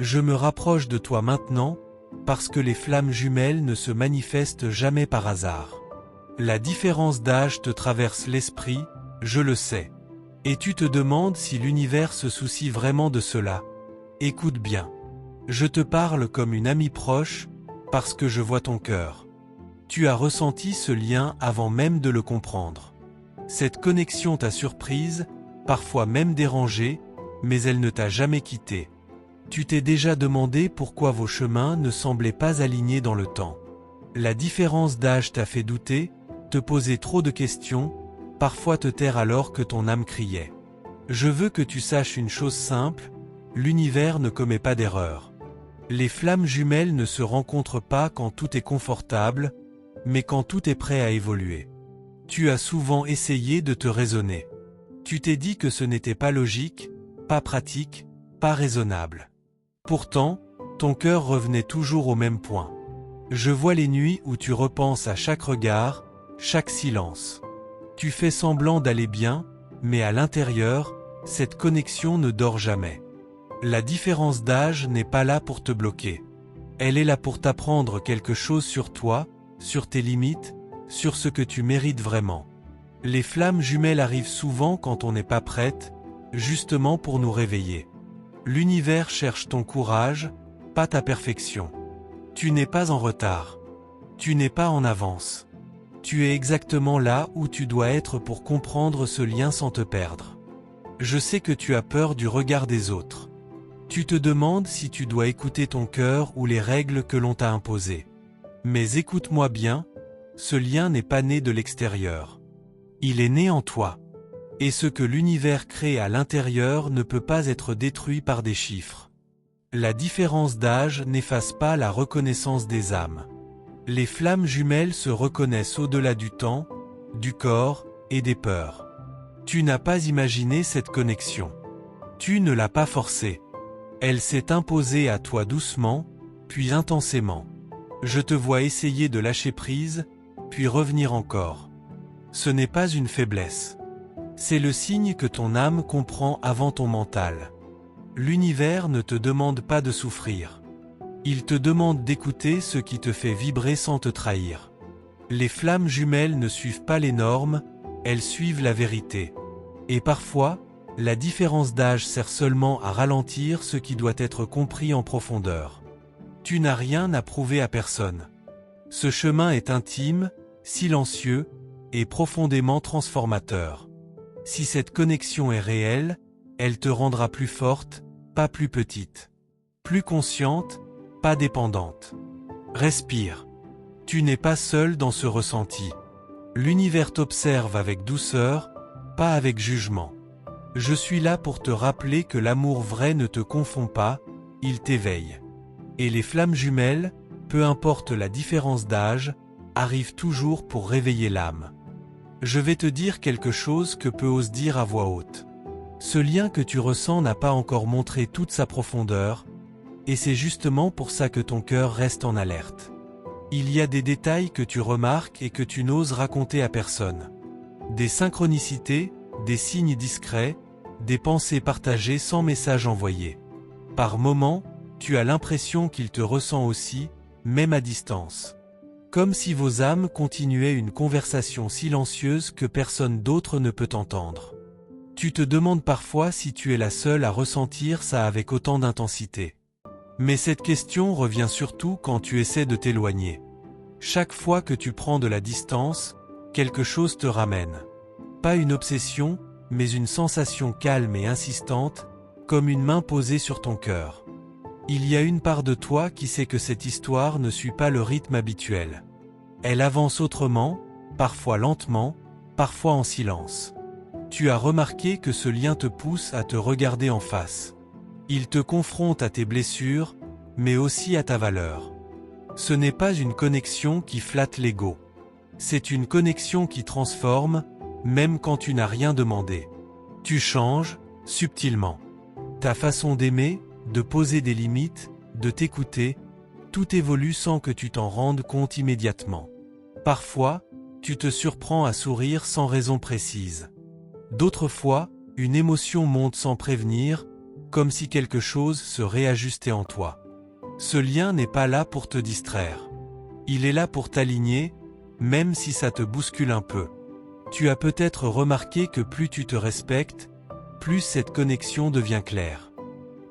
Je me rapproche de toi maintenant, parce que les flammes jumelles ne se manifestent jamais par hasard. La différence d'âge te traverse l'esprit, je le sais. Et tu te demandes si l'univers se soucie vraiment de cela. Écoute bien. Je te parle comme une amie proche, parce que je vois ton cœur. Tu as ressenti ce lien avant même de le comprendre. Cette connexion t'a surprise, parfois même dérangée, mais elle ne t'a jamais quitté. Tu t'es déjà demandé pourquoi vos chemins ne semblaient pas alignés dans le temps. La différence d'âge t'a fait douter, te poser trop de questions, parfois te taire alors que ton âme criait. Je veux que tu saches une chose simple, l'univers ne commet pas d'erreur. Les flammes jumelles ne se rencontrent pas quand tout est confortable, mais quand tout est prêt à évoluer. Tu as souvent essayé de te raisonner. Tu t'es dit que ce n'était pas logique, pas pratique, pas raisonnable. Pourtant, ton cœur revenait toujours au même point. Je vois les nuits où tu repenses à chaque regard, chaque silence. Tu fais semblant d'aller bien, mais à l'intérieur, cette connexion ne dort jamais. La différence d'âge n'est pas là pour te bloquer. Elle est là pour t'apprendre quelque chose sur toi, sur tes limites, sur ce que tu mérites vraiment. Les flammes jumelles arrivent souvent quand on n'est pas prête, justement pour nous réveiller. L'univers cherche ton courage, pas ta perfection. Tu n'es pas en retard. Tu n'es pas en avance. Tu es exactement là où tu dois être pour comprendre ce lien sans te perdre. Je sais que tu as peur du regard des autres. Tu te demandes si tu dois écouter ton cœur ou les règles que l'on t'a imposées. Mais écoute-moi bien, ce lien n'est pas né de l'extérieur. Il est né en toi. Et ce que l'univers crée à l'intérieur ne peut pas être détruit par des chiffres. La différence d'âge n'efface pas la reconnaissance des âmes. Les flammes jumelles se reconnaissent au-delà du temps, du corps et des peurs. Tu n'as pas imaginé cette connexion. Tu ne l'as pas forcée. Elle s'est imposée à toi doucement, puis intensément. Je te vois essayer de lâcher prise, puis revenir encore. Ce n'est pas une faiblesse. C'est le signe que ton âme comprend avant ton mental. L'univers ne te demande pas de souffrir. Il te demande d'écouter ce qui te fait vibrer sans te trahir. Les flammes jumelles ne suivent pas les normes, elles suivent la vérité. Et parfois, la différence d'âge sert seulement à ralentir ce qui doit être compris en profondeur. Tu n'as rien à prouver à personne. Ce chemin est intime, silencieux et profondément transformateur. Si cette connexion est réelle, elle te rendra plus forte, pas plus petite. Plus consciente, pas dépendante. Respire. Tu n'es pas seul dans ce ressenti. L'univers t'observe avec douceur, pas avec jugement. Je suis là pour te rappeler que l'amour vrai ne te confond pas, il t'éveille. Et les flammes jumelles, peu importe la différence d'âge, arrivent toujours pour réveiller l'âme. Je vais te dire quelque chose que peu osent dire à voix haute. Ce lien que tu ressens n'a pas encore montré toute sa profondeur, et c'est justement pour ça que ton cœur reste en alerte. Il y a des détails que tu remarques et que tu n'oses raconter à personne. Des synchronicités, des signes discrets, des pensées partagées sans message envoyé. Par moments, tu as l'impression qu'il te ressent aussi, même à distance. Comme si vos âmes continuaient une conversation silencieuse que personne d'autre ne peut entendre. Tu te demandes parfois si tu es la seule à ressentir ça avec autant d'intensité. Mais cette question revient surtout quand tu essaies de t'éloigner. Chaque fois que tu prends de la distance, quelque chose te ramène. Pas une obsession, mais une sensation calme et insistante, comme une main posée sur ton cœur. Il y a une part de toi qui sait que cette histoire ne suit pas le rythme habituel. Elle avance autrement, parfois lentement, parfois en silence. Tu as remarqué que ce lien te pousse à te regarder en face. Il te confronte à tes blessures, mais aussi à ta valeur. Ce n'est pas une connexion qui flatte l'ego. C'est une connexion qui transforme, même quand tu n'as rien demandé. Tu changes, subtilement. Ta façon d'aimer, de poser des limites, de t'écouter, tout évolue sans que tu t'en rendes compte immédiatement. Parfois, tu te surprends à sourire sans raison précise. D'autres fois, une émotion monte sans prévenir, comme si quelque chose se réajustait en toi. Ce lien n'est pas là pour te distraire. Il est là pour t'aligner, même si ça te bouscule un peu. Tu as peut-être remarqué que plus tu te respectes, plus cette connexion devient claire.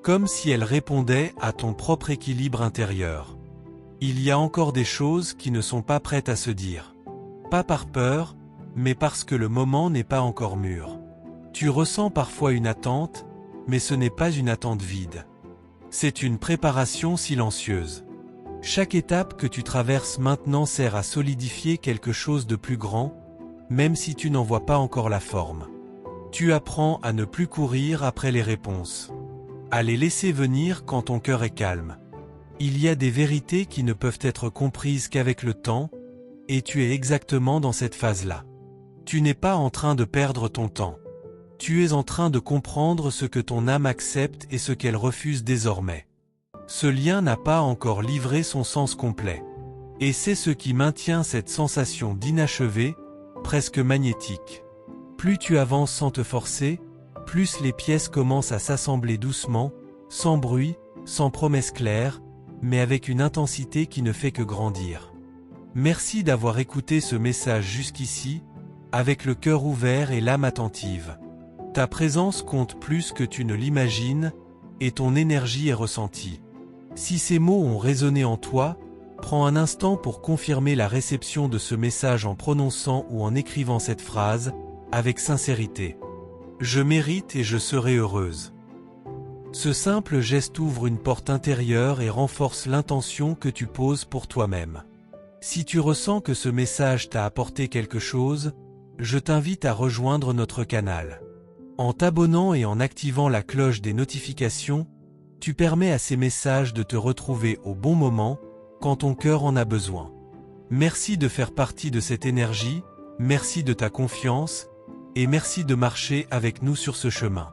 Comme si elle répondait à ton propre équilibre intérieur. Il y a encore des choses qui ne sont pas prêtes à se dire. Pas par peur, mais parce que le moment n'est pas encore mûr. Tu ressens parfois une attente, mais ce n'est pas une attente vide. C'est une préparation silencieuse. Chaque étape que tu traverses maintenant sert à solidifier quelque chose de plus grand, même si tu n'en vois pas encore la forme. Tu apprends à ne plus courir après les réponses. À les laisser venir quand ton cœur est calme. Il y a des vérités qui ne peuvent être comprises qu'avec le temps, et tu es exactement dans cette phase-là. Tu n'es pas en train de perdre ton temps. Tu es en train de comprendre ce que ton âme accepte et ce qu'elle refuse désormais. Ce lien n'a pas encore livré son sens complet. Et c'est ce qui maintient cette sensation d'inachevé, presque magnétique. Plus tu avances sans te forcer, plus les pièces commencent à s'assembler doucement, sans bruit, sans promesse claire, mais avec une intensité qui ne fait que grandir. Merci d'avoir écouté ce message jusqu'ici, avec le cœur ouvert et l'âme attentive. Ta présence compte plus que tu ne l'imagines, et ton énergie est ressentie. Si ces mots ont résonné en toi, prends un instant pour confirmer la réception de ce message en prononçant ou en écrivant cette phrase, avec sincérité. Je mérite et je serai heureuse. Ce simple geste ouvre une porte intérieure et renforce l'intention que tu poses pour toi-même. Si tu ressens que ce message t'a apporté quelque chose, je t'invite à rejoindre notre canal. En t'abonnant et en activant la cloche des notifications, tu permets à ces messages de te retrouver au bon moment, quand ton cœur en a besoin. Merci de faire partie de cette énergie, merci de ta confiance, et merci de marcher avec nous sur ce chemin.